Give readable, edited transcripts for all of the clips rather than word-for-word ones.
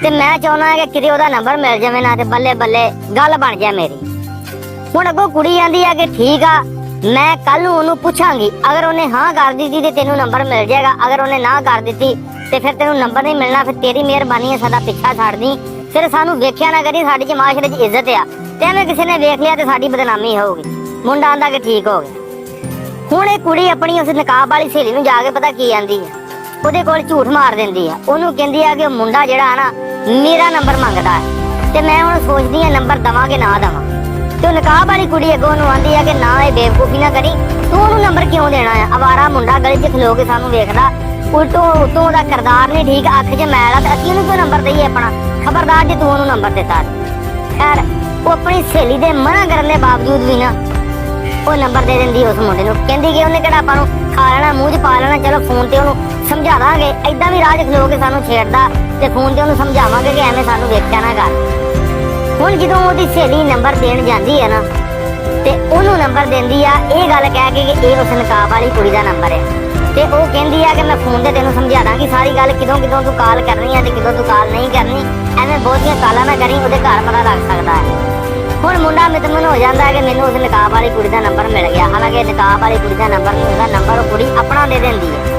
ਤੇ ਮੈਂ ਚਾਹੁੰਦਾ ਕਿ ਕਿਤੇ ਉਹਦਾ ਨੰਬਰ ਮਿਲ ਜਾਵੇ ਨਾ ਤੇ ਬੱਲੇ ਬੱਲੇ ਗੱਲ ਬਣ ਜਾਏ ਮੇਰੀ। ਹੁਣ ਅੱਗੋਂ ਕੁੜੀ ਆਂਦੀ ਆ ਕਿ ਠੀਕ ਆ, ਮੈਂ ਕੱਲ ਨੂੰ ਉਹਨੂੰ ਪੁੱਛਾਂਗੀ, ਅਗਰ ਉਹਨੇ ਹਾਂ ਕਰ ਦਿੱਤੀ ਤੇ ਤੈਨੂੰ ਨੰਬਰ ਮਿਲ ਜਾਏਗਾ, ਅਗਰ ਉਹਨੇ ਨਾ ਕਰ ਦਿੱਤੀ ਤੇ ਫਿਰ ਤੈਨੂੰ ਨੰਬਰ ਨਹੀਂ ਮਿਲਣਾ। ਫਿਰ ਤੇਰੀ ਮਿਹਰਬਾਨੀ ਹੈ, ਸਾਡਾ ਪਿੱਛਾ ਛੱਡ ਦੀ, ਫਿਰ ਸਾਨੂੰ ਵੇਖਿਆ ਨਾ ਕਰੀ, ਸਾਡੀ ਮਾਸ਼ਰੇ 'ਚ ਇੱਜ਼ਤ ਆ ਤੇ ਐਵੇਂ ਕਿਸੇ ਨੇ ਵੇਖ ਲਿਆ ਤੇ ਸਾਡੀ ਬਦਨਾਮੀ ਹੋਊਗੀ। ਮੁੰਡਾ ਆਂਦਾ ਕਿ ਠੀਕ ਹੋ ਗਿਆ। ਹੁਣ ਇਹ ਕੁੜੀ ਆਪਣੀ ਉਸ ਨਕਾਬ ਵਾਲੀ ਸਹੇਲੀ ਨੂੰ ਜਾ ਕੇ ਪਤਾ ਕੀ ਆਂਦੀ ਹੈ, ਉਹਦੇ ਕੋਲ ਝੂਠ ਮਾਰ ਦਿੰਦੀ ਆ। ਉਹਨੂੰ ਕਹਿੰਦੀ ਆ ਕਿ ਉਹ ਮੁੰਡਾ ਜਿਹੜਾ ਨਾ ਮੇਰਾ ਨੰਬਰ ਮੰਗਦਾ ਹੈ ਤੇ ਮੈਂ ਹੁਣ ਸੋਚਦੀ ਆ ਨੰਬਰ ਦਵਾਂ ਕਿ ਨਾ ਦਵਾਂ। ਤੇ ਉਹ ਨਕਾਬ ਵਾਲੀ ਕੁੜੀ ਅੱਗੋਂ ਉਹਨੂੰ ਆਂਦੀ ਆ ਕਿ ਨਾ, ਇਹ ਬੇਵਕੂਫੀ ਨਾ ਕਰੀ, ਤੂੰ ਉਹਨੂੰ ਨੰਬਰ ਕਿਉਂ ਦੇਣਾ ਆ। ਅਵਾਰਾ ਮੁੰਡਾ ਗਲੀ 'ਚ ਖਲੋ ਕੇ ਸਾਨੂੰ ਵੇਖਦਾ, ਉਲਟੋਂ ਉਤੋਂ ਉਹਦਾ ਕਿਰਦਾਰ ਨਹੀਂ ਠੀਕ, ਅੱਖ 'ਚ ਮੈਲ ਆ ਤੇ ਅਸੀਂ ਉਹਨੂੰ ਕਿਉਂ ਨੰਬਰ ਦਈਏ ਆਪਣਾ। ਖਬਰਦਾਰ ਜੇ ਤੂੰ ਉਹਨੂੰ ਨੰਬਰ ਦਿੱਤਾ। ਖੈਰ ਉਹ ਆਪਣੀ ਸਹੇਲੀ ਦੇ ਮਨਾ ਕਰਨ ਦੇ ਬਾਵਜੂਦ ਵੀ ਨਾ ਉਹ ਨੰਬਰ ਦੇ ਦਿੰਦੀ ਉਸ ਮੁੰਡੇ ਨੂੰ। ਕਹਿੰਦੀ ਕਿ ਉਹਨੇ ਕਿਹੜਾ ਆਪਾਂ ਨੂੰ ਖਾ ਲੈਣਾ, ਮੂੰਹ 'ਚ ਪਾ ਲੈਣਾ, ਚਲੋ ਫੋਨ ਤੇ ਉਹਨੂੰ ਸਮਝਾ ਦਾਂਗੇ। ਏਦਾਂ ਵੀ ਰਾਹ 'ਚ ਖਲੋ ਕੇ ਸਾਨੂੰ ਛੇੜਦਾ ਤੇ ਫੋਨ ਤੇ ਉਹਨੂੰ ਸਮਝਾਵਾਂਗੇ ਕਿ ਐਵੇਂ ਸਾਨੂੰ ਵੇਖਿਆ ਨਾ ਕਰ। ਹੁਣ ਜਦੋਂ ਉਹਦੀ ਸਹੇਲੀ ਨੰਬਰ ਦੇਣ ਜਾਂਦੀ ਹੈ ਨਾ ਤੇ ਉਹਨੂੰ ਨੰਬਰ ਦਿੰਦੀ ਆ ਇਹ ਗੱਲ ਕਹਿ ਕੇ ਕਿ ਇਹ ਉਸ ਨਕਾਬ ਵਾਲੀ ਕੁੜੀ ਦਾ ਨੰਬਰ ਹੈ ਤੇ ਉਹ ਕਹਿੰਦੀ ਆ ਕਿ ਮੈਂ ਫੋਨ ਤੇ ਤੈਨੂੰ ਸਮਝਾ ਦਾਂਗੀ ਸਾਰੀ ਗੱਲ, ਕਿਦੋਂ ਤੂੰ ਕਾਲ ਕਰਨੀ ਹੈ ਤੇ ਕਿਦੋਂ ਤੂੰ ਕਾਲ ਨਹੀਂ ਕਰਨੀ, ਐਵੇਂ ਬਹੁਤੀਆਂ ਕਾਲਾਂ ਨਾ ਕਰੀ, ਉਹਦੇ ਘਰ ਪਤਾ ਲੱਗ ਸਕਦਾ ਹੈ। ਹੁਣ ਮੁੰਡਾ ਮਿਤਮਨ ਹੋ ਜਾਂਦਾ ਹੈ ਕਿ ਮੈਨੂੰ ਉਸ ਨਕਾਬ ਵਾਲੀ ਕੁੜੀ ਦਾ ਨੰਬਰ ਮਿਲ ਗਿਆ। ਹਾਲਾਂਕਿ ਨਕਾਬ ਵਾਲੀ ਕੁੜੀ ਦਾ ਨੰਬਰ ਨਹੀਂ ਹੁੰਦਾ, ਨੰਬਰ ਉਹ ਕੁੜੀ ਆਪਣਾ ਦੇ ਦਿੰਦੀ ਹੈ।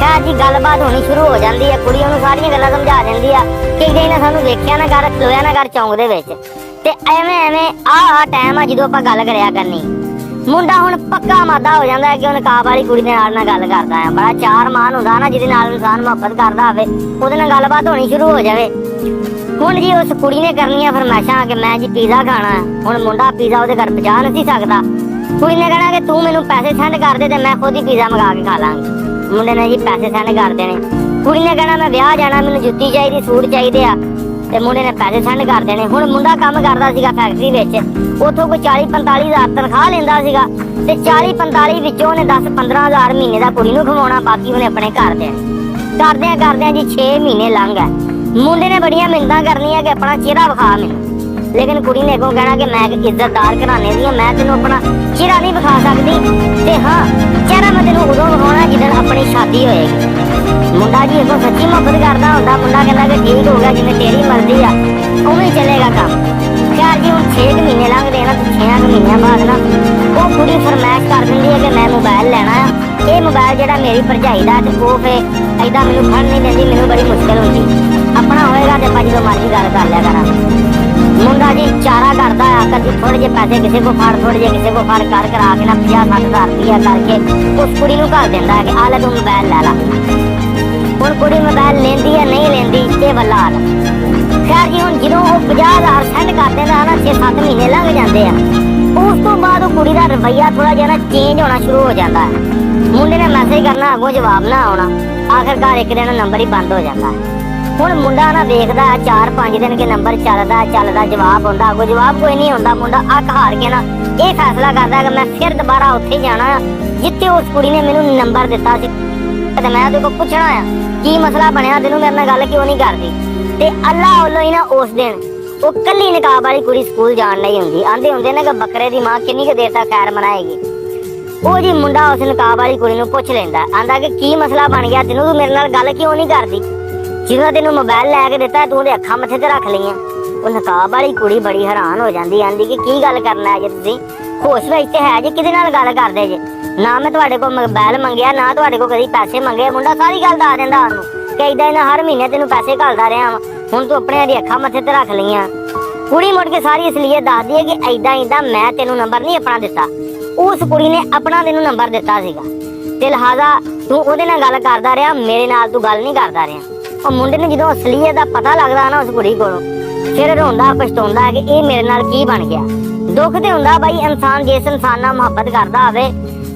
ਖੈਰ ਜੀ ਗੱਲਬਾਤ ਹੋਣੀ ਸ਼ੁਰੂ ਹੋ ਜਾਂਦੀ ਹੈ, ਕੁੜੀ ਉਹਨੂੰ ਸਾਰੀਆਂ ਗੱਲਾਂ ਸਮਝਾ ਦਿੰਦੀ ਆ ਕਿ ਜੇ ਨਾ ਸਾਨੂੰ ਵੇਖਿਆ ਨਾ ਕਰ, ਖਲੋਇਆ ਨਾ ਕਰ ਚੌਂਕ ਦੇ ਵਿੱਚ ਤੇ ਐਵੇਂ ਆਹ ਟਾਈਮ ਆ ਜਦੋਂ ਆਪਾਂ ਗੱਲ ਕਰਿਆ ਕਰਨੀ। ਮੁੰਡਾ ਹੁਣ ਪੱਕਾ ਮਾਦਾ ਹੋ ਜਾਂਦਾ ਹੈ ਕਿ ਉਹ ਨਕਾਬ ਵਾਲੀ ਕੁੜੀ ਦੇ ਨਾਲ ਗੱਲ ਕਰਦਾ ਹੈ। ਬੜਾ ਚਾਰ ਮਾਨ ਹੁੰਦਾ ਨਾ ਜਿਹਦੇ ਨਾਲ ਇਨਸਾਨ ਮੁਹੱਬਤ ਕਰਦਾ ਹੋਵੇ, ਉਹਦੇ ਨਾਲ ਗੱਲਬਾਤ ਹੋਣੀ ਸ਼ੁਰੂ ਹੋ ਜਾਵੇ। ਹੁਣ ਜੀ ਉਸ ਕੁੜੀ ਨੇ ਕਰਨੀਆਂ ਫਰਮਾਇਸ਼ਾਂ ਕਿ ਮੈਂ ਜੀ ਪੀਜ਼ਾ ਖਾਣਾ। ਹੁਣ ਮੁੰਡਾ ਪੀਜ਼ਾ ਉਹਦੇ ਘਰ ਪਹੁੰਚਾ ਨਹੀਂ ਸਕਦਾ। ਕੁੜੀ ਨੇ ਕਹਿਣਾ ਕਿ ਤੂੰ ਮੈਨੂੰ ਪੈਸੇ ਸੈਂਡ ਕਰ ਦੇ ਤੇ ਮੈਂ ਖੁਦ ਹੀ ਪੀਜ਼ਾ ਮੰਗਾ ਕੇ ਖਾ ਲਾਂਗੀ। ਮੁੰਡੇ ਨੇ ਜੀ ਪੈਸੇ ਸੈਂਡ ਕਰ ਦੇਣੇ। ਕੁੜੀ ਨੇ ਕਹਿਣਾ ਮੈਂ ਵਿਆਹ ਜਾਣਾ, ਮੈਨੂੰ ਜੁੱਤੀ ਚਾਹੀਦੀ, ਸੂਟ ਚਾਹੀਦੇ ਆ ਤੇ ਮੁੰਡੇ ਨੇ ਪੈਸੇ ਸੈਂਡ ਕਰ ਦੇਣੇ। ਹੁਣ ਮੁੰਡਾ ਕੰਮ ਕਰਦਾ ਸੀਗਾ ਫੈਕਟਰੀ ਵਿੱਚ, ਉੱਥੋਂ ਕੋਈ 40-45 ਹਜ਼ਾਰ ਤਨਖਾਹ ਲੈਂਦਾ ਸੀਗਾ ਤੇ 40-45 ਵਿੱਚੋਂ ਉਹਨੇ 10-15 ਹਜ਼ਾਰ ਮਹੀਨੇ ਦਾ ਕੁੜੀ ਨੂੰ ਖਵਾਉਣਾ, ਬਾਕੀ ਉਹਨੇ ਆਪਣੇ ਘਰ ਦੇ। ਕਰਦਿਆਂ ਜੀ 6 ਮਹੀਨੇ ਲੰਘ ਗਏ। ਮੁੰਡੇ ਨੇ ਬੜੀਆਂ ਮਿੰਨਤਾਂ ਕਰਨੀਆਂ ਕਿ ਆਪਣਾ ਚਿਹਰਾ ਵਿਖਾ ਮੈਨੂੰ, ਲੇਕਿਨ ਕੁੜੀ ਨੇ ਅੱਗੋਂ ਕਹਿਣਾ ਕਿ ਮੈਂ ਇੱਕ ਇੱਜ਼ਤਦਾਰ ਘਰਾਣੇ ਦੀ ਹਾਂ, ਮੈਂ ਤੈਨੂੰ ਆਪਣਾ ਚਿਹਰਾ ਨਹੀਂ ਵਿਖਾ ਸਕਦੀ ਤੇ ਹਾਂ ਚਿਹਰਾ ਮੈਂ ਤੈਨੂੰ ਉਦੋਂ ਵਿਖਾਉਣਾ ਜਦੋਂ ਆਪਣੀ ਸ਼ਾਦੀ ਹੋਏਗੀ। ਮੁੰਡਾ ਜੀ ਅੱਗੋਂ ਸੱਚੀ ਮੁਹੱਬਤ ਕਰਦਾ ਹੁੰਦਾ। ਮੁੰਡਾ ਕਹਿੰਦਾ ਕਿ ਠੀਕ ਹੋ ਗਿਆ, ਜਿਵੇਂ ਤੇਰੀ ਮਰਜ਼ੀ ਆ ਉਵੇਂ ਹੀ ਚੱਲੇਗਾ ਕੰਮ। ਖੈਰ ਜੀ ਹੁਣ 6 ਮਹੀਨੇ ਲੰਘਦੇ ਨਾ ਤੇ 6 ਮਹੀਨਿਆਂ ਬਾਅਦ ਨਾ ਉਹ ਕੁੜੀ ਫਰਮਾਇਸ਼ ਕਰ ਦਿੰਦੀ ਹੈ ਕਿ ਮੈਂ ਮੋਬਾਈਲ ਲੈਣਾ ਆ। ਇਹ ਮੋਬਾਈਲ ਜਿਹੜਾ ਮੇਰੀ ਭਰਜਾਈ ਦਾ ਤੇ ਉਹ ਫਿਰ ਏਦਾਂ ਮੈਨੂੰ ਫੜ ਨਹੀਂ ਦਿੰਦੀ, ਮੈਨੂੰ ਬੜੀ ਮੁਸ਼ਕਿਲ ਹੁੰਦੀ। ਆਪਣਾ ਹੋਏਗਾ ਤੇ ਆਪਾਂ ਜਦੋਂ ਮਰਜ਼ੀ ਗੱਲ ਕਰ ਲਿਆ ਕਰਾਂਗੇ। ਮੁੰਡਾ ਜੀ ਚਾਰਾ ਕਰਦਾ ਆ, ਕਦੀ ਥੋੜੇ ਜਿਹੇ ਪੈਸੇ ਕਿਸੇ ਕੋ ਫੜ, ਥੋੜੇ ਜਿਹੇ ਕਿਸੇ ਕੋ ਫੜ ਕਰ ਕਰਾ ਕੇ ਨਾ 50-60 ਹਜ਼ਾਰ ਰੁਪਇਆ ਕਰਕੇ ਉਸ ਕੁੜੀ ਨੂੰ ਘੱਲ ਦਿੰਦਾ ਹੈ ਕਿ ਆ ਲੈ ਤੂੰ ਮੋਬਾਈਲ ਲੈ ਲਾ। ਹੁਣ ਕੁੜੀ ਮੋਬਾਈਲ ਲੈਂਦੀ ਹੈ ਨਹੀਂ ਲੈਂਦੀ ਇਹ ਵੱਲਾ ਹਾਲ। ਖੈਰ ਜੀ ਹੁਣ ਜਦੋਂ ਉਹ 50 ਹਜ਼ਾਰ ਸੈਂਡ ਕਰ ਦਿੰਦਾ ਨਾ 6-7 ਮਹੀਨੇ ਲੰਘ ਜਾਂਦੇ ਆ। ਉਸ ਤੋਂ ਬਾਅਦ ਉਹ ਕੁੜੀ ਦਾ ਰਵੱਈਆ ਥੋੜਾ ਜਿਹਾ ਨਾ ਚੇਂਜ ਹੋਣਾ ਸ਼ੁਰੂ ਹੋ ਜਾਂਦਾ ਹੈ। ਮੁੰਡੇ ਨੇ ਮੈਸੇਜ ਕਰਨਾ, ਅੱਗੋਂ ਜਵਾਬ ਨਾ ਆਉਣਾ, ਆਖਿਰਕਾਰ ਇੱਕ ਦਿਨ ਨੰਬਰ ਹੀ ਬੰਦ ਹੋ ਜਾਂਦਾ ਹੈ। ਹੁਣ ਮੁੰਡਾ ਨਾ ਵੇਖਦਾ 4-5 ਦਿਨ ਕੇ ਨੰਬਰ ਚੱਲਦਾ ਜਵਾਬ ਆਉਂਦਾ, ਅੱਗੋਂ ਜਵਾਬ ਕੋਈ ਨਹੀਂ ਆਉਂਦਾ। ਮੁੰਡਾ ਅੱਕ ਹਾਰ ਕੇ ਨਾ ਇਹ ਫੈਸਲਾ ਕਰਦਾ ਕਿ ਮੈਂ ਫਿਰ ਦੁਬਾਰਾ ਉੱਥੇ ਜਾਣਾ ਜਿੱਥੇ ਉਸ ਕੁੜੀ ਨੇ ਮੈਨੂੰ ਨੰਬਰ ਦਿੱਤਾ ਸੀ ਤੇ ਮੈਂ ਉਹਦੇ ਕੋਲ ਪੁੱਛਣਾ ਆ ਕੀ ਮਸਲਾ ਬਣਿਆ, ਤੈਨੂੰ ਮੇਰੇ ਨਾਲ ਗੱਲ ਕਿਉਂ ਨਹੀਂ ਕਰਦੀ। ਤੇ ਅੱਲਾ ਵੱਲੋਂ ਹੀ ਨਾ ਉਸ ਦਿਨ ਉਹ ਕੱਲੀ ਨਕਾਬ ਵਾਲੀ ਕੁੜੀ ਸਕੂਲ ਜਾਣ ਲਈ ਹੁੰਦੀ। ਆਂਦੇ ਹੁੰਦੇ ਨੇ ਕਿ ਬੱਕਰੇ ਦੀ ਮਾਂ ਕਿੰਨੀ ਕੁ ਦੇਰ ਤੱਕ ਖੈਰ ਮਨਾਏਗੀ। ਉਹ ਜੀ ਮੁੰਡਾ ਉਸ ਨਕਾਬ ਵਾਲੀ ਕੁੜੀ ਨੂੰ ਪੁੱਛ ਲੈਂਦਾ, ਆਂਦਾ ਕਿ ਕੀ ਮਸਲਾ ਬਣ ਗਿਆ, ਤੈਨੂੰ ਤੂੰ ਮੇਰੇ ਨਾਲ ਗੱਲ ਕਿਉਂ ਨਹੀਂ ਕਰਦੀ, ਜਿਹਦਾ ਤੈਨੂੰ ਮੋਬਾਈਲ ਲੈ ਕੇ ਦਿੱਤਾ ਤੂੰ ਉਹਦੇ ਅੱਖਾਂ ਮੱਥੇ ਤੇ ਰੱਖ ਲਈਆਂ। ਉਹ ਨਕਾਬ ਵਾਲੀ ਕੁੜੀ ਬੜੀ ਹੈਰਾਨ ਹੋ ਜਾਂਦੀ, ਆਂਦੀ ਕਿ ਕੀ ਗੱਲ ਕਰਨਾ ਜੇ ਤੁਸੀਂ ਹੋਸ਼ ਵਿੱਚ ਤੇ ਹੈ ਜੇ, ਕਿਹਦੇ ਨਾਲ ਗੱਲ ਕਰਦੇ ਜੇ, ਨਾ ਮੈਂ ਤੁਹਾਡੇ ਕੋਲ ਮੋਬਾਈਲ ਮੰਗਿਆ ਨਾ ਤੁਹਾਡੇ ਕੋਲ ਕਦੀ ਪੈਸੇ ਮੰਗੇ। ਮੁੰਡਾ ਸਾਰੀ ਗੱਲ ਦੱਸ ਦਿੰਦਾ ਉਹਨੂੰ ਕਿ ਏਦਾਂ ਇਹਨਾਂ ਹਰ ਮਹੀਨੇ ਤੈਨੂੰ ਪੈਸੇ ਘੱਲਦਾ ਰਿਹਾ ਵਾ, ਹੁਣ ਤੂੰ ਆਪਣੇ ਦੀ ਅੱਖਾਂ ਮੱਥੇ ਤੇ ਰੱਖ ਲਈਆਂ। ਕੁੜੀ ਮੁੜ ਕੇ ਸਾਰੀ ਅਸਲੀਅਤ ਦੱਸਦੀ ਹੈ ਕਿ ਐਦਾਂ ਮੈਂ ਤੈਨੂੰ ਨੰਬਰ ਨਹੀਂ ਆਪਣਾ ਦਿੱਤਾ, ਉਸ ਕੁੜੀ ਨੇ ਆਪਣਾ ਤੈਨੂੰ ਨੰਬਰ ਦਿੱਤਾ ਸੀਗਾ ਤੇ ਲਿਹਾਜ਼ਾ ਤੂੰ ਉਹਦੇ ਨਾਲ ਗੱਲ ਕਰਦਾ ਰਿਹਾ, ਮੇਰੇ ਨਾਲ ਤੂੰ ਗੱਲ ਨਹੀਂ ਕਰਦਾ ਰਿਹਾ। ਉਹ ਮੁੰਡੇ ਨੂੰ ਜਦੋਂ ਅਸਲੀਅਤ ਦਾ ਪਤਾ ਲੱਗਦਾ ਨਾ ਉਸ ਕੁੜੀ ਕੋਲੋਂ, ਫਿਰ ਰੋਂਦਾ ਪਛਤਾਉਂਦਾ ਹੈ ਕਿ ਇਹ ਮੇਰੇ ਨਾਲ ਕੀ ਬਣ ਗਿਆ। ਦੁੱਖ ਤੇ ਹੁੰਦਾ ਬਾਈ ਇਨਸਾਨ ਜਿਸ ਇਨਸਾਨ ਨਾਲ ਮੁਹੱਬਤ ਕਰਦਾ ਹੋਵੇ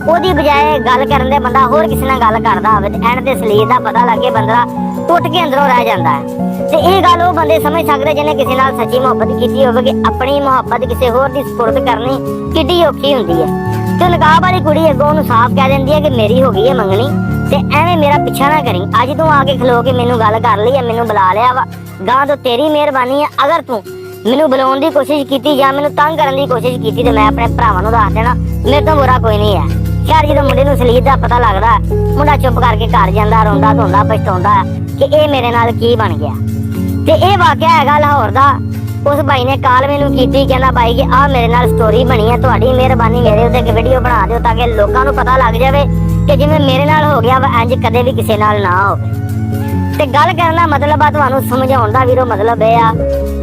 ਉਹਦੀ ਬਜਾਏ ਗੱਲ ਕਰਨ ਦੇ ਬੰਦਾ ਹੋਰ ਕਿਸੇ ਨਾਲ ਗੱਲ ਕਰਦਾ ਹੋਵੇ ਤੇ ਐਂਡ ਤੇ ਅਸਲੀਅਤ ਦਾ ਪਤਾ ਲੱਗੇ ਬੰਦਾ ਟੁੱਟ ਕੇ ਅੰਦਰੋਂ ਰਹਿ ਜਾਂਦਾ ਹੈ। ਤੇ ਇਹ ਗੱਲ ਉਹ ਬੰਦੇ ਸਮਝ ਸਕਦੇ ਜਿਹਨੇ ਕਿਸੇ ਨਾਲ ਸੱਚੀ ਮੁਹੱਬਤ ਕੀਤੀ ਹੋਵੇ ਕਿ ਆਪਣੀ ਮੁਹੱਬਤ ਕਿਸੇ ਹੋਰ ਦੀ ਸਪੁਰਦ ਕਰਨੀ ਕਿੱਡੀ ਔਖੀ ਹੁੰਦੀ ਹੈ। ਤੇ ਨਕਾਬ ਵਾਲੀ ਕੁੜੀ ਅੱਗੋਂ ਉਹਨੂੰ ਸਾਫ਼ ਕਹਿ ਦਿੰਦੀ ਹੈ ਕਿ ਮੇਰੀ ਹੋ ਗਈ ਹੈ ਮੰਗਣੀ ਤੇ ਐਵੇਂ ਮੇਰਾ ਪਿੱਛਾ ਨਾ ਕਰੀ। ਅੱਜ ਤੂੰ ਆ ਕੇ ਖਲੋ ਕੇ ਮੈਨੂੰ ਗੱਲ ਕਰ ਲਈ ਹੈ, ਮੈਨੂੰ ਬੁਲਾ ਲਿਆ ਵਾ, ਗਾਂ ਤੋਂ ਤੇਰੀ ਮਿਹਰਬਾਨੀ ਹੈ। ਅਗਰ ਤੂੰ ਮੈਨੂੰ ਬੁਲਾਉਣ ਦੀ ਕੋਸ਼ਿਸ਼ ਕੀਤੀ ਜਾਂ ਮੈਨੂੰ ਤੰਗ ਕਰਨ ਦੀ ਕੋਸ਼ਿਸ਼ ਕੀਤੀ ਤੇ ਮੈਂ ਆਪਣੇ ਭਰਾਵਾਂ ਨੂੰ ਦੱਸ ਦੇਣਾ, ਮੇਰੇ ਤੋਂ ਬੁਰਾ ਕੋਈ ਨਹੀਂ ਹੈ। ਖੈਰ ਜਦੋਂ ਮੁੰਡੇ ਨੂੰ ਅਸਲੀਅਤ ਦਾ ਪਤਾ ਲੱਗਦਾ, ਮੁੰਡਾ ਚੁੱਪ ਕਰਕੇ ਘਰ ਜਾਂਦਾ, ਰੋਂਦਾ ਧੋਂਦਾ ਪਛਤਾਉਂਦਾ ਕਿ ਇਹ ਮੇਰੇ ਨਾਲ ਕੀ ਬਣ ਗਿਆ। ਤੇ ਇਹ ਵਾਕਿਆ ਹੈਗਾ ਲਾਹੌਰ ਦਾ। ਉਸ ਬਾਈ ਨੇ ਕਾਲ ਮੈਨੂੰ ਕੀਤੀ, ਕਹਿੰਦਾ ਬਾਈ ਕਿ ਆਹ ਮੇਰੇ ਨਾਲ ਸਟੋਰੀ ਬਣੀ ਹੈ, ਤੁਹਾਡੀ ਮਿਹਰਬਾਨੀ ਮੇਰੇ ਉੱਤੇ ਇੱਕ ਵੀਡੀਓ ਬਣਾ ਦਿਓ ਤਾਂ ਕਿ ਲੋਕਾਂ ਨੂੰ ਪਤਾ ਲੱਗ ਜਾਵੇ ਕਿ ਜਿਵੇਂ ਮੇਰੇ ਨਾਲ ਹੋ ਗਿਆ ਵਾ ਇੰਜ ਕਦੇ ਵੀ ਕਿਸੇ ਨਾਲ ਨਾ ਹੋਵੇ। ਤੇ ਗੱਲ ਕਰਨ ਦਾ ਮਤਲਬ ਆ ਤੁਹਾਨੂੰ ਸਮਝਾਉਣ ਦਾ ਵੀਰੋ ਮਤਲਬ ਇਹ ਆ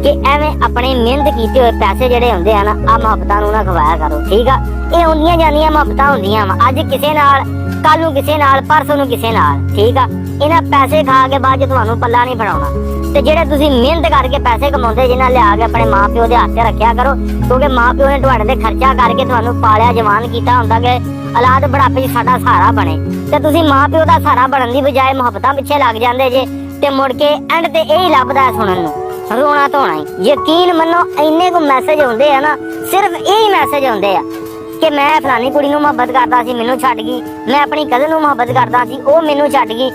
ਕਿ ਐਵੇਂ ਆਪਣੇ ਮਿਹਨਤ ਕੀਤੇ ਹੋਏ ਪੈਸੇ ਜਿਹੜੇ ਹੁੰਦੇ ਆ ਨਾ, ਆ ਮੁਹੱਬਤਾਂ ਨੂੰ ਨਾ ਖਵਾਇਆ ਕਰੋ, ਠੀਕ ਆ। ਇਹ ਹੁੰਦੀਆਂ ਜਾਂਦੀਆਂ ਮੁਹੱਬਤਾਂ ਹੁੰਦੀਆਂ ਵਾ, ਅੱਜ ਕਿਸੇ ਨਾਲ, ਕੱਲ ਨੂੰ ਕਿਸੇ ਨਾਲ, ਪਰਸੋਂ ਨੂੰ ਕਿਸੇ ਨਾਲ, ਠੀਕ ਆ। ਇਹਨਾਂ ਪੈਸੇ ਖਾ ਕੇ ਬਾਅਦ ਚ ਤੁਹਾਨੂੰ ਪੱਲਾ ਨਹੀਂ ਫੜਾਉਣਾ। ਤੇ ਜਿਹੜੇ ਤੁਸੀਂ ਮਿਹਨਤ ਕਰਕੇ ਪੈਸੇ ਕਮਾਉਂਦੇ ਜਿਨ੍ਹਾਂ ਲਿਆ ਕੇ ਆਪਣੇ ਮਾਂ-ਪਿਓ ਦੇ ਹੱਥ 'ਚ ਰੱਖਿਆ ਕਰੋ, ਕਿਉਂਕਿ ਮਾਂ-ਪਿਓ ਨੇ ਤੁਹਾਡੇ ਤੇ ਖਰਚਾ ਕਰਕੇ ਤੁਹਾਨੂੰ ਪਾਲਿਆ, ਜਵਾਨ ਕੀਤਾ ਹੁੰਦਾ ਕਿ ਔਲਾਦ ਬੁਢਾਪੇ 'ਚ ਸਾਡਾ ਸਹਾਰਾ ਬਣੇ। ਤੇ ਤੁਸੀਂ ਮਾਂ-ਪਿਓ ਦਾ ਸਹਾਰਾ ਬਣਨ ਦੀ ਬਜਾਏ ਮੁਹੱਬਤਾਂ ਪਿੱਛੇ ਲੱਗ ਜਾਂਦੇ ਜੇ ਤੇ ਮੁੜ ਕੇ ਐਂਡ ਤੇ ਇਹੀ ਲੱਭਦਾ ਸੁਣਨ ਨੂੰ, ਰੋਣਾ ਧੋਣਾ ਹੀ। ਯਕੀਨ ਮੰਨੋ ਇੰਨੇ ਕੁ ਮੈਸੇਜ ਆਉਂਦੇ ਆ ਨਾ, ਸਿਰਫ ਇਹੀ ਮੈਸੇਜ ਆਉਂਦੇ ਆ ਕਿ ਮੈਂ ਫਲਾਨੀ ਕੁੜੀ ਨੂੰ ਮੁਹੱਬਤ ਕਰਦਾ ਸੀ, ਮੈਨੂੰ ਛੱਡ ਗਈ, ਮੈਂ ਆਪਣੀ ਕਜ਼ਨ ਨੂੰ ਮੁਹੱਬਤ ਕਰਦਾ ਸੀ, ਉਹ ਮੈਨੂੰ ਛੱਡ ਗਈ।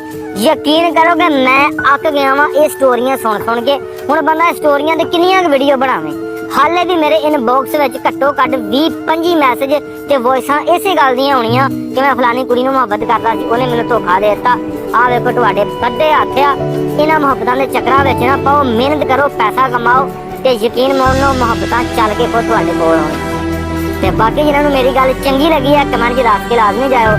ਯਕੀਨ ਕਰੋ ਕਿ ਮੈਂ ਅੱਕ ਗਿਆ ਵਾਂ ਇਹ ਸਟੋਰੀਆਂ ਸੁਣ ਕੇ। ਹੁਣ ਬੰਦਾ ਸਟੋਰੀਆਂ ਦੇ ਕਿੰਨੀਆਂ ਕੁ ਵੀਡੀਓ ਬਣਾਵੇ, ਹਾਲੇ ਵੀ ਮੇਰੇ ਇਨਬਾਕਸ ਵਿੱਚ ਘੱਟੋ ਘੱਟ 20-25 ਮੈਸੇਜ ਤੇ ਵੌਇਸਾਂ ਇਸੇ ਗੱਲ ਦੀਆਂ ਹੋਣੀਆਂ ਕਿ ਮੈਂ ਫਲਾਨੀ ਕੁੜੀ ਨੂੰ ਮੁਹੱਬਤ ਕਰਦਾ ਸੀ, ਉਹਨੇ ਮੈਨੂੰ ਧੋਖਾ ਦੇ ਦਿੱਤਾ। ਆਹ ਵੇਖੋ ਤੁਹਾਡੇ ਵੱਡੇ ਹੱਥ ਆ, ਇਹਨਾਂ ਮੁਹੱਬਤਾਂ ਦੇ ਚੱਕਰਾਂ ਵਿੱਚ ਨਾ ਪਾਓ, ਮਿਹਨਤ ਕਰੋ, ਪੈਸਾ ਕਮਾਓ ਤੇ ਯਕੀਨ ਮੰਨੋ ਮੁਹੱਬਤਾਂ ਚੱਲ ਕੇ ਖੁਦ ਤੁਹਾਡੇ ਕੋਲ ਆਉਣ। ਤੇ ਬਾਕੀ ਜਿਹਨਾਂ ਨੂੰ ਮੇਰੀ ਗੱਲ ਚੰਗੀ ਲੱਗੀ ਹੈ ਕਮੈਂਟ 'ਚ ਦੱਸ ਕੇ ਲਾਜ਼ਮੀ ਜਾਇਓ।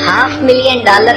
$500,000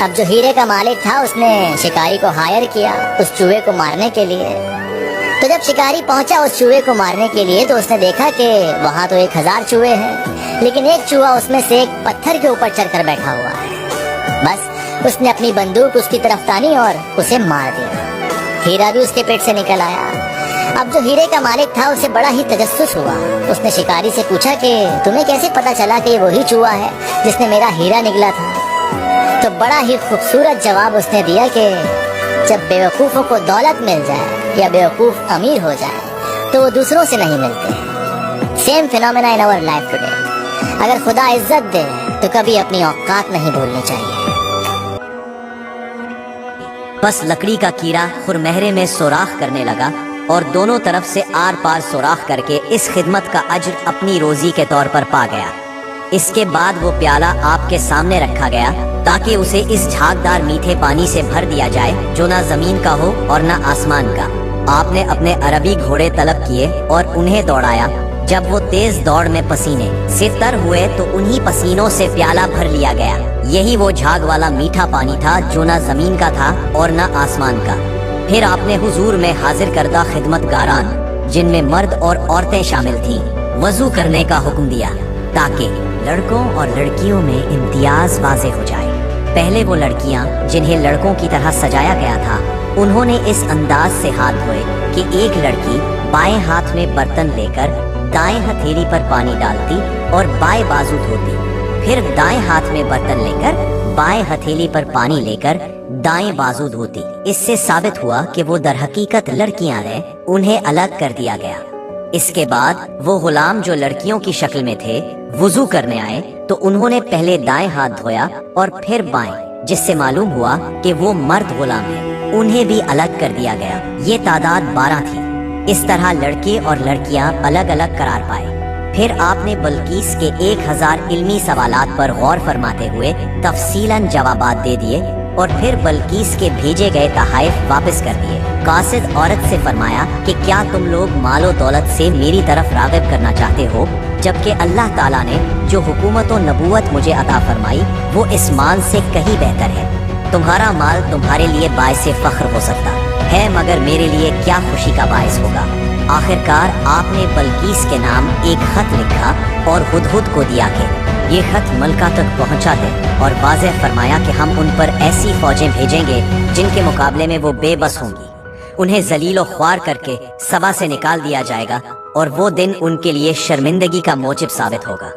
اب جو ہیرے کا مالک تھا اس نے شکاری کو ہائر کیا اس چوہے کو مارنے کے لیے۔ تو جب شکاری پہنچا اس چوہے کو مارنے کے لیے تو اس نے دیکھا کہ وہاں تو 1000 چوہے ہیں، لیکن ایک چوہا اس میں سے ایک پتھر کے اوپر چڑھ کر بیٹھا ہوا ہے۔ بس اس نے اپنی بندوق اس کی طرف تانی اور اسے مار دیا۔ ہیرا بھی اس کے پیٹ سے نکل آیا۔ اب جو ہیرے کا مالک تھا اسے بڑا ہی تجسس ہوا۔ اس نے شکاری سے پوچھا کہ تمہیں کیسے پتا چلا کہ یہ وہی چوہا ہے جس نے میرا ہیرا نگلا تھا؟ تو بڑا ہی خوبصورت جواب اس نے دیا کہ جب بیوقوفوں کو دولت مل جائے یا بیوقوف امیر ہو جائے تو وہ دوسروں سے نہیں ملتے۔ Same phenomena in our life today. اگر خدا عزت دے تو کبھی اپنی اوقات نہیں بھولنی چاہیے۔ بس لکڑی کا کیڑا خرمہرے میں سوراخ کرنے لگا اور دونوں طرف سے آر پار سوراخ کر کے اس خدمت کا اجر اپنی روزی کے طور پر پا گیا۔ اس کے بعد وہ پیالہ آپ کے سامنے رکھا گیا تاکہ اسے اس جھاگدار میٹھے پانی سے بھر دیا جائے جو نہ زمین کا ہو اور نہ آسمان کا۔ آپ نے اپنے عربی گھوڑے طلب کیے اور انہیں دوڑایا۔ جب وہ تیز دوڑ میں پسینے سے تر ہوئے تو انہی پسینوں سے پیالہ بھر لیا گیا۔ یہی وہ جھاگ والا میٹھا پانی تھا جو نہ زمین کا تھا اور نہ آسمان کا۔ پھر آپ نے حضور میں حاضر کردہ خدمت گاران جن میں مرد اور عورتیں شامل تھیں وضو کرنے کا حکم دیا تاکہ لڑکوں اور لڑکیوں میں امتیاز واضح ہو جائے۔ پہلے وہ لڑکیاں جنہیں لڑکوں کی طرح سجایا گیا تھا انہوں نے اس انداز سے ہاتھ دھوئے کہ ایک لڑکی بائیں ہاتھ میں برتن لے کر دائیں ہتھیلی پر پانی ڈالتی اور بائیں بازو دھوتی، پھر دائیں ہاتھ میں برتن لے کر بائیں ہتھیلی پر پانی لے کر دائیں بازو دھوتی۔ اس سے ثابت ہوا کہ وہ در حقیقت لڑکیاں ہیں، انہیں الگ کر دیا گیا۔ اس کے بعد وہ غلام جو لڑکیوں کی شکل میں تھے وضو کرنے آئے تو انہوں نے پہلے دائیں ہاتھ دھویا اور پھر بائیں، جس سے معلوم ہوا کہ وہ مرد غلام ہیں، انہیں بھی الگ کر دیا گیا۔ یہ تعداد 12 تھی۔ اس طرح لڑکے اور لڑکیاں الگ الگ قرار پائے۔ پھر آپ نے بلقیس کے 1000 علمی سوالات پر غور فرماتے ہوئے تفصیلاً جوابات دے دیے اور پھر بلقیس کے بھیجے گئے تحائف واپس کر دیے۔ قاصد عورت سے فرمایا کہ کیا تم لوگ مال و دولت سے میری طرف راغب کرنا چاہتے ہو، جبکہ اللہ تعالیٰ نے جو حکومت و نبوت مجھے عطا فرمائی وہ اس مال سے کہیں بہتر ہے۔ تمہارا مال تمہارے لیے باعث فخر ہو سکتا ہے مگر میرے لیے کیا خوشی کا باعث ہوگا۔ آخرکار آپ نے بلقیس کے نام ایک خط لکھا اور ہدہد کو دیا کہ یہ خط ملکہ تک پہنچا دے اور واضح فرمایا کہ ہم ان پر ایسی فوجیں بھیجیں گے جن کے مقابلے میں وہ بے بس ہوں گی، انہیں ذلیل و خوار کر کے سبا سے نکال دیا جائے گا اور وہ دن ان کے لیے شرمندگی کا موجب ثابت ہوگا۔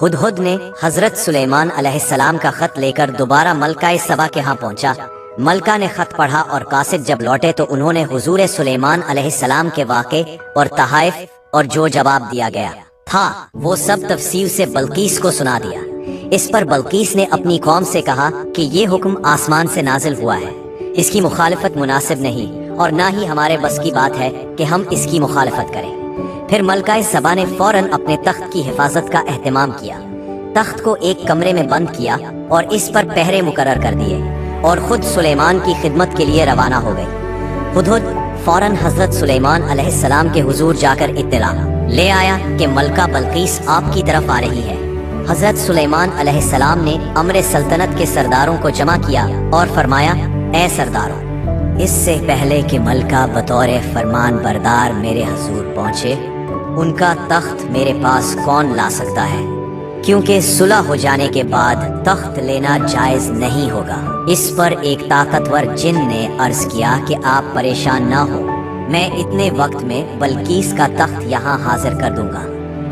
ہدہد نے حضرت سلیمان علیہ السلام کا خط لے کر دوبارہ ملکہ سبا کے ہاں پہنچا۔ ملکہ نے خط پڑھا اور قاصد جب لوٹے تو انہوں نے حضور سلیمان علیہ السلام کے واقعے اور تحائف اور جو جواب دیا گیا تھا وہ سب تفصیل سے بلقیس کو سنا دیا۔ اس پر بلقیس نے اپنی قوم سے کہا کہ یہ حکم آسمان سے نازل ہوا ہے، اس کی مخالفت مناسب نہیں اور نہ ہی ہمارے بس کی بات ہے کہ ہم اس کی مخالفت کریں۔ پھر ملکہ سبا نے فوراً اپنے تخت کی حفاظت کا اہتمام کیا، تخت کو ایک کمرے میں بند کیا اور اس پر پہرے مقرر کر دیے اور خود سلیمان کی خدمت کے لیے روانہ ہو گئی۔ ہدہد فوراً حضرت سلیمان علیہ السلام کے حضور جا کر اطلاع لے آیا کہ ملکہ بلقیس آپ کی طرف آ رہی ہے۔ حضرت سلیمان علیہ السلام نے امر سلطنت کے سرداروں کو جمع کیا اور فرمایا، اے سرداروں، اس سے پہلے کہ ملکہ بطور فرمان بردار میرے حضور پہنچے، ان کا تخت میرے پاس کون لا سکتا ہے؟ کیونکہ صلح ہو جانے کے بعد تخت لینا جائز نہیں ہوگا۔ اس پر ایک طاقتور جن نے عرض کیا کہ آپ پریشان نہ ہو، میں اتنے وقت میں بلقیس کا تخت یہاں حاضر کر دوں گا۔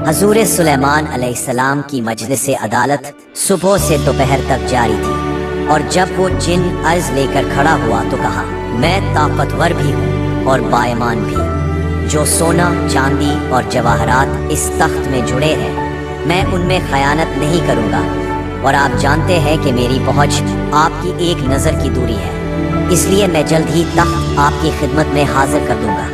حضور سلیمان علیہ السلام کی مجلس عدالت صبح سے دوپہر تک جاری تھی اور جب وہ جن عرض لے کر کھڑا ہوا تو کہا، میں طاقتور بھی ہوں اور بائمان بھی، جو سونا چاندی اور جواہرات اس تخت میں جڑے ہیں میں ان میں خیانت نہیں کروں گا، اور آپ جانتے ہیں کہ میری پہنچ آپ کی ایک نظر کی دوری ہے، اس لیے میں جلد ہی تخت آپ کی خدمت میں حاضر کر دوں گا۔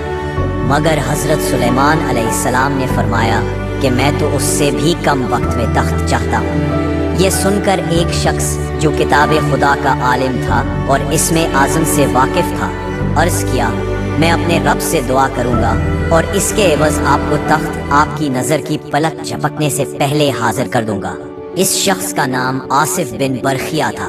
مگر حضرت سلیمان علیہ السلام نے فرمایا کہ میں تو اس سے بھی کم وقت میں تخت چاہتا ہوں۔ یہ سن کر ایک شخص جو کتاب خدا کا عالم تھا اور اس میں اعظم سے واقف تھا عرض کیا، میں اپنے رب سے دعا کروں گا اور اس کے عوض آپ کو تخت آپ کی نظر کی پلک جھپکنے سے پہلے حاضر کر دوں گا۔ اس شخص کا نام آصف بن برخیہ تھا۔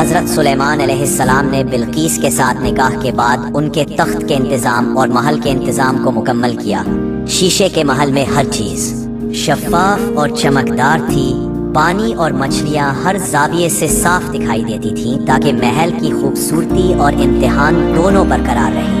حضرت سلیمان علیہ السلام نے بلقیس کے ساتھ نکاح کے بعد ان کے تخت کے انتظام اور محل کے انتظام کو مکمل کیا۔ شیشے کے محل میں ہر چیز شفاف اور چمکدار تھی، پانی اور مچھلیاں ہر زاویے سے صاف دکھائی دیتی تھیں تاکہ محل کی خوبصورتی اور امتحان دونوں برقرار رہے۔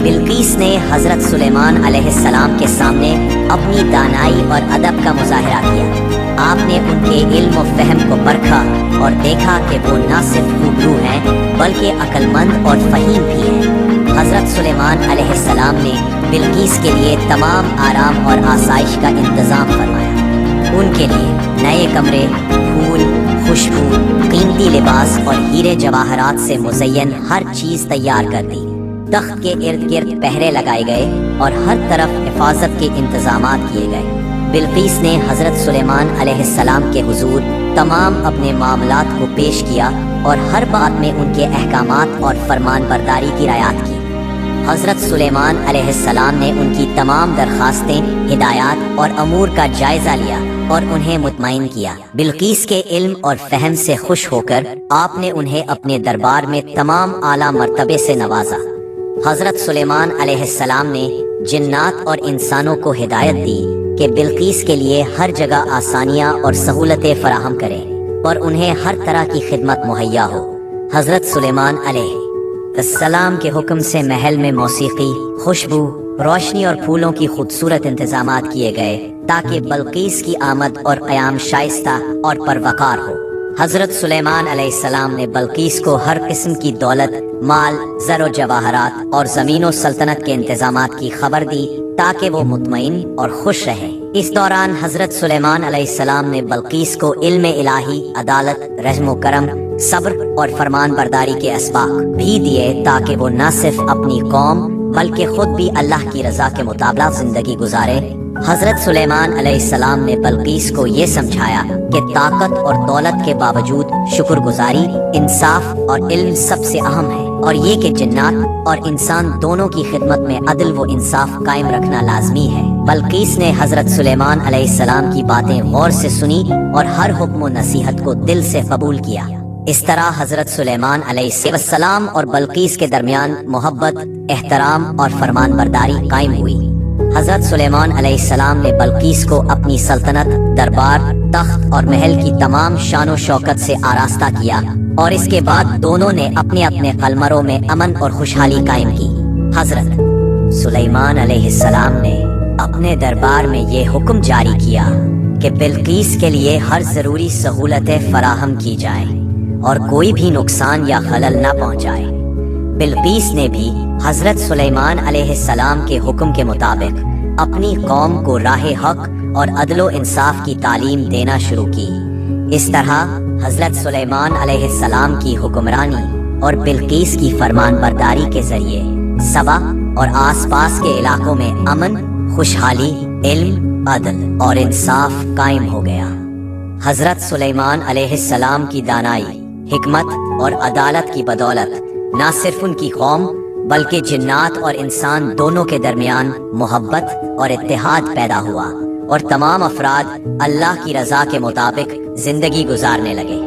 بلقیس نے حضرت سلیمان علیہ السلام کے سامنے اپنی دانائی اور ادب کا مظاہرہ کیا۔ آپ نے ان کے علم و فہم کو پرکھا اور دیکھا کہ وہ نہ صرف خوبرو ہیں بلکہ عقل مند اور فہیم بھی ہیں۔ حضرت سلیمان علیہ السلام نے بلقیس کے لیے تمام آرام اور آسائش کا انتظام فرمایا۔ ان کے لیے نئے کمرے، پھول، خوشبو، قیمتی لباس اور ہیرے جواہرات سے مزین ہر چیز تیار کر دی۔ تخت کے ارد گرد پہرے لگائے گئے اور ہر طرف حفاظت کے انتظامات کیے گئے۔ بلقیس نے حضرت سلیمان علیہ السلام کے حضور تمام اپنے معاملات کو پیش کیا اور ہر بات میں ان کے احکامات اور فرمان برداری کی رعایت کی۔ حضرت سلیمان علیہ السلام نے ان کی تمام درخواستیں، ہدایات اور امور کا جائزہ لیا اور انہیں مطمئن کیا۔ بلقیس کے علم اور فہم سے خوش ہو کر آپ نے انہیں اپنے دربار میں تمام اعلیٰ مرتبے سے نوازا۔ حضرت سلیمان علیہ السلام نے جنات اور انسانوں کو ہدایت دی کہ بلقیس کے لیے ہر جگہ آسانیاں اور سہولتیں فراہم کریں اور انہیں ہر طرح کی خدمت مہیا ہو۔ حضرت سلیمان علیہ السلام کے حکم سے محل میں موسیقی، خوشبو، روشنی اور پھولوں کی خوبصورت انتظامات کیے گئے تاکہ بلقیس کی آمد اور قیام شائستہ اور پروقار ہو۔ حضرت سلیمان علیہ السلام نے بلقیس کو ہر قسم کی دولت، مال، زر و جواہرات اور زمین و سلطنت کے انتظامات کی خبر دی تاکہ وہ مطمئن اور خوش رہے۔ اس دوران حضرت سلیمان علیہ السلام نے بلقیس کو علم الہی، عدالت، رحم و کرم، صبر اور فرمان برداری کے اسباق بھی دیے تاکہ وہ نہ صرف اپنی قوم بلکہ خود بھی اللہ کی رضا کے مطابق زندگی گزارے۔ حضرت سلیمان علیہ السلام نے بلقیس کو یہ سمجھایا کہ طاقت اور دولت کے باوجود شکر گزاری، انصاف اور علم سب سے اہم ہے، اور یہ کہ جنات اور انسان دونوں کی خدمت میں عدل و انصاف قائم رکھنا لازمی ہے۔ بلقیس نے حضرت سلیمان علیہ السلام کی باتیں غور سے سنی اور ہر حکم و نصیحت کو دل سے قبول کیا۔ اس طرح حضرت سلیمان علیہ السلام اور بلقیس کے درمیان محبت، احترام اور فرمان برداری قائم ہوئی۔ حضرت سلیمان علیہ السلام نے بلقیس کو اپنی سلطنت، دربار، تخت اور محل کی تمام شان و شوکت سے آراستہ کیا اور اس کے بعد دونوں نے اپنے اپنے قلمروں میں امن اور خوشحالی قائم کی۔ حضرت سلیمان علیہ السلام نے اپنے دربار میں یہ حکم جاری کیا کہ بلقیس کے لیے ہر ضروری سہولتیں فراہم کی جائیں اور کوئی بھی نقصان یا خلل نہ پہنچائے۔ بلقیس نے بھی حضرت سلیمان علیہ السلام کے حکم کے مطابق اپنی قوم کو راہ حق اور عدل و انصاف کی تعلیم دینا شروع کی۔ اس طرح حضرت سلیمان علیہ السلام کی حکمرانی اور بلقیس کی فرمان برداری کے ذریعے سبا اور آس پاس کے علاقوں میں امن، خوشحالی، علم، عدل اور انصاف قائم ہو گیا۔ حضرت سلیمان علیہ السلام کی دانائی، حکمت اور عدالت کی بدولت نہ صرف ان کی قوم بلکہ جنات اور انسان دونوں کے درمیان محبت اور اتحاد پیدا ہوا اور تمام افراد اللہ کی رضا کے مطابق زندگی گزارنے لگے۔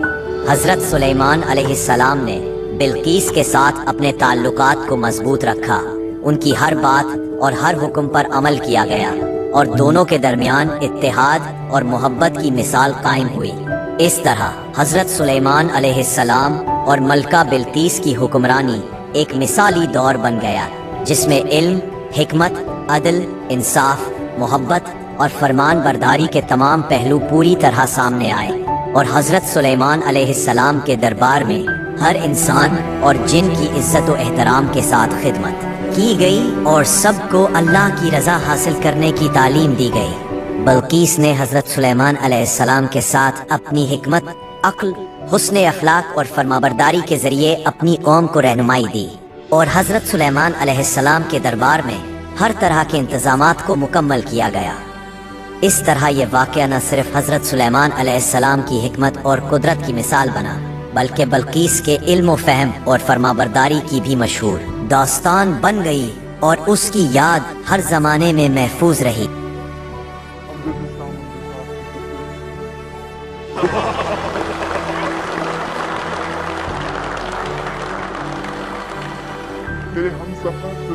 حضرت سلیمان علیہ السلام نے بلقیس کے ساتھ اپنے تعلقات کو مضبوط رکھا، ان کی ہر بات اور ہر حکم پر عمل کیا گیا اور دونوں کے درمیان اتحاد اور محبت کی مثال قائم ہوئی۔ اس طرح حضرت سلیمان علیہ السلام اور ملکہ بلقیس کی حکمرانی ایک مثالی دور بن گیا جس میں علم، حکمت، عدل، انصاف، محبت اور فرمان برداری کے تمام پہلو پوری طرح سامنے آئے، اور حضرت سلیمان علیہ السلام کے دربار میں ہر انسان اور جن کی عزت و احترام کے ساتھ خدمت کی گئی اور سب کو اللہ کی رضا حاصل کرنے کی تعلیم دی گئی۔ بلقیس نے حضرت سلیمان علیہ السلام کے ساتھ اپنی حکمت، عقل، حسن اخلاق اور فرمانبرداری کے ذریعے اپنی قوم کو رہنمائی دی، اور حضرت سلیمان علیہ السلام کے دربار میں ہر طرح کے انتظامات کو مکمل کیا گیا۔ اس طرح یہ واقعہ نہ صرف حضرت سلیمان علیہ السلام کی حکمت اور قدرت کی مثال بنا بلکہ بلقیس کے علم و فہم اور فرمانبرداری کی بھی مشہور داستان بن گئی، اور اس کی یاد ہر زمانے میں محفوظ رہی۔